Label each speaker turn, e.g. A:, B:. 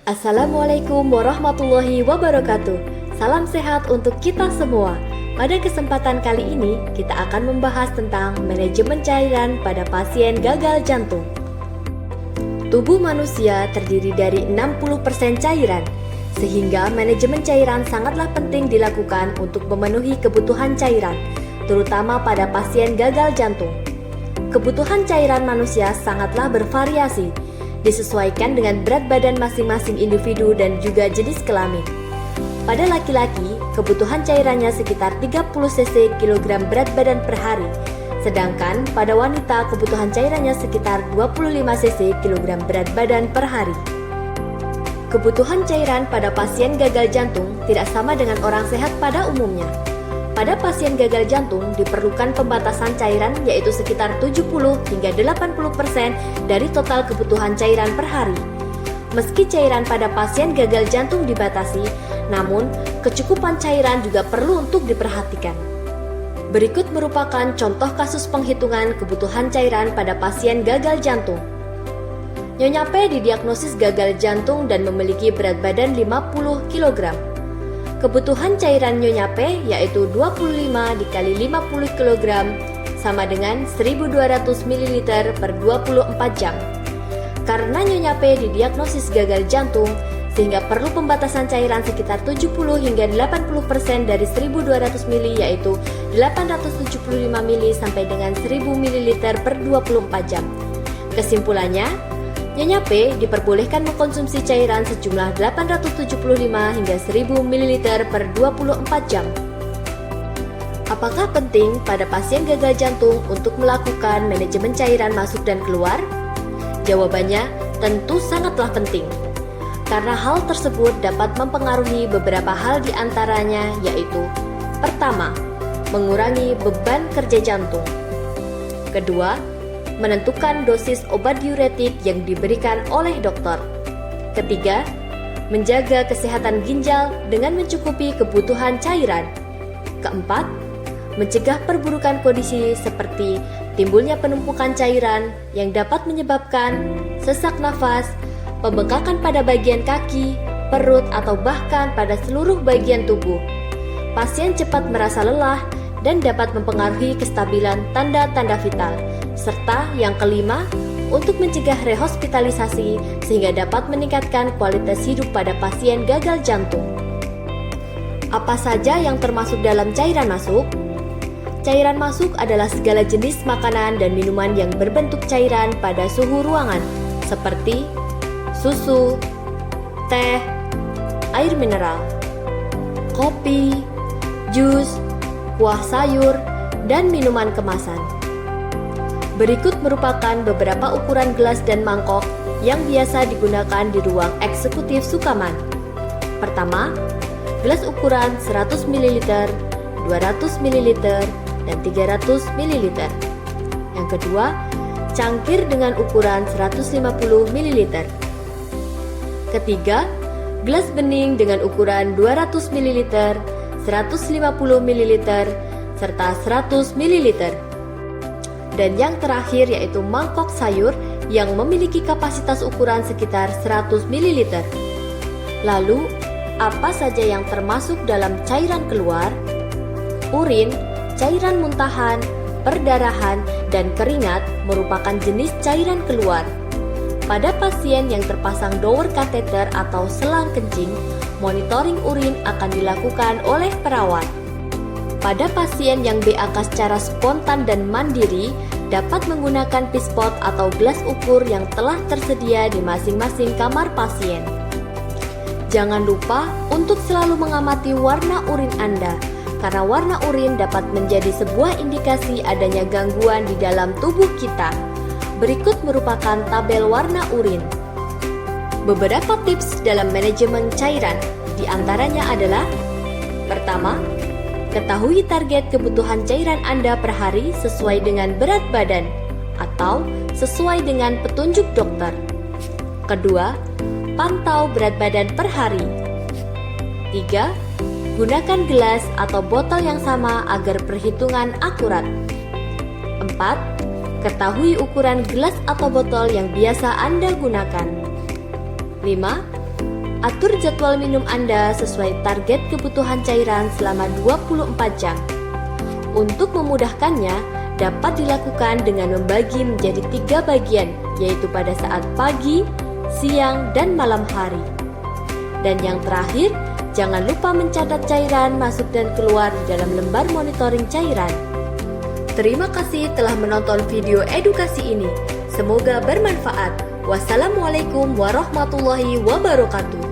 A: Assalamualaikum warahmatullahi wabarakatuh. Salam sehat untuk kita semua. Pada kesempatan kali ini, kita akan membahas tentang manajemen cairan pada pasien gagal jantung. Tubuh manusia terdiri dari 60% cairan, sehingga manajemen cairan sangatlah penting dilakukan untuk memenuhi kebutuhan cairan, terutama pada pasien gagal jantung. Kebutuhan cairan manusia sangatlah bervariasi, disesuaikan dengan berat badan masing-masing individu dan juga jenis kelamin. Pada laki-laki, kebutuhan cairannya sekitar 30 cc kilogram berat badan per hari, sedangkan pada wanita kebutuhan cairannya sekitar 25 cc kilogram berat badan per hari. Kebutuhan cairan pada pasien gagal jantung tidak sama dengan orang sehat pada umumnya. Pada pasien gagal jantung diperlukan pembatasan cairan yaitu sekitar 70 hingga 80% dari total kebutuhan cairan per hari. Meski cairan pada pasien gagal jantung dibatasi, namun kecukupan cairan juga perlu untuk diperhatikan. Berikut merupakan contoh kasus penghitungan kebutuhan cairan pada pasien gagal jantung. Nyonya P didiagnosis gagal jantung dan memiliki berat badan 50 kg. Kebutuhan cairan Nyonya P yaitu 25 dikali 50 kg sama dengan 1200 ml per 24 jam. Karena Nyonya P didiagnosis gagal jantung, sehingga perlu pembatasan cairan sekitar 70 hingga 80% dari 1200 ml yaitu 875 ml sampai dengan 1000 ml per 24 jam. Kesimpulannya, Nyonya P diperbolehkan mengkonsumsi cairan sejumlah 875 hingga 1000 ml per 24 jam. Apakah penting pada pasien gagal jantung untuk melakukan manajemen cairan masuk dan keluar? Jawabannya tentu sangatlah penting. Karena hal tersebut dapat mempengaruhi beberapa hal di antaranya yaitu: pertama, mengurangi beban kerja jantung. Kedua, menentukan dosis obat diuretik yang diberikan oleh dokter. Ketiga, menjaga kesehatan ginjal dengan mencukupi kebutuhan cairan. Keempat, mencegah perburukan kondisi seperti timbulnya penumpukan cairan yang dapat menyebabkan sesak nafas, pembengkakan pada bagian kaki, perut, atau bahkan pada seluruh bagian tubuh. Pasien cepat merasa lelah dan dapat mempengaruhi kestabilan tanda-tanda vital. Serta yang kelima, untuk mencegah rehospitalisasi sehingga dapat meningkatkan kualitas hidup pada pasien gagal jantung. Apa saja yang termasuk dalam cairan masuk? Cairan masuk adalah segala jenis makanan dan minuman yang berbentuk cairan pada suhu ruangan, seperti susu, teh, air mineral, kopi, jus, kuah sayur, dan minuman kemasan. Berikut merupakan beberapa ukuran gelas dan mangkok yang biasa digunakan di ruang eksekutif Sukaman. Pertama, gelas ukuran 100 ml, 200 ml, dan 300 ml. Yang kedua, cangkir dengan ukuran 150 ml. Ketiga, gelas bening dengan ukuran 200 ml, 150 ml, serta 100 ml. Dan yang terakhir yaitu mangkok sayur yang memiliki kapasitas ukuran sekitar 100 ml. Lalu, apa saja yang termasuk dalam cairan keluar? Urin, cairan muntahan, perdarahan, dan keringat merupakan jenis cairan keluar. Pada pasien yang terpasang dower kateter atau selang kencing, monitoring urin akan dilakukan oleh perawat. Pada pasien yang BAK secara spontan dan mandiri, dapat menggunakan pispot atau gelas ukur yang telah tersedia di masing-masing kamar pasien. Jangan lupa untuk selalu mengamati warna urin Anda, karena warna urin dapat menjadi sebuah indikasi adanya gangguan di dalam tubuh kita. Berikut merupakan tabel warna urin. Beberapa tips dalam manajemen cairan, di antaranya adalah: pertama, ketahui target kebutuhan cairan Anda per hari sesuai dengan berat badan atau sesuai dengan petunjuk dokter. Kedua, pantau berat badan per hari. Tiga, gunakan gelas atau botol yang sama agar perhitungan akurat. Empat, ketahui ukuran gelas atau botol yang biasa Anda gunakan. 5. Atur jadwal minum Anda sesuai target kebutuhan cairan selama 24 jam. Untuk memudahkannya, dapat dilakukan dengan membagi menjadi 3 bagian, yaitu pada saat pagi, siang, dan malam hari. Dan yang terakhir, jangan lupa mencatat cairan masuk dan keluar di dalam lembar monitoring cairan. Terima kasih telah menonton video edukasi ini. Semoga bermanfaat. Wassalamualaikum warahmatullahi wabarakatuh.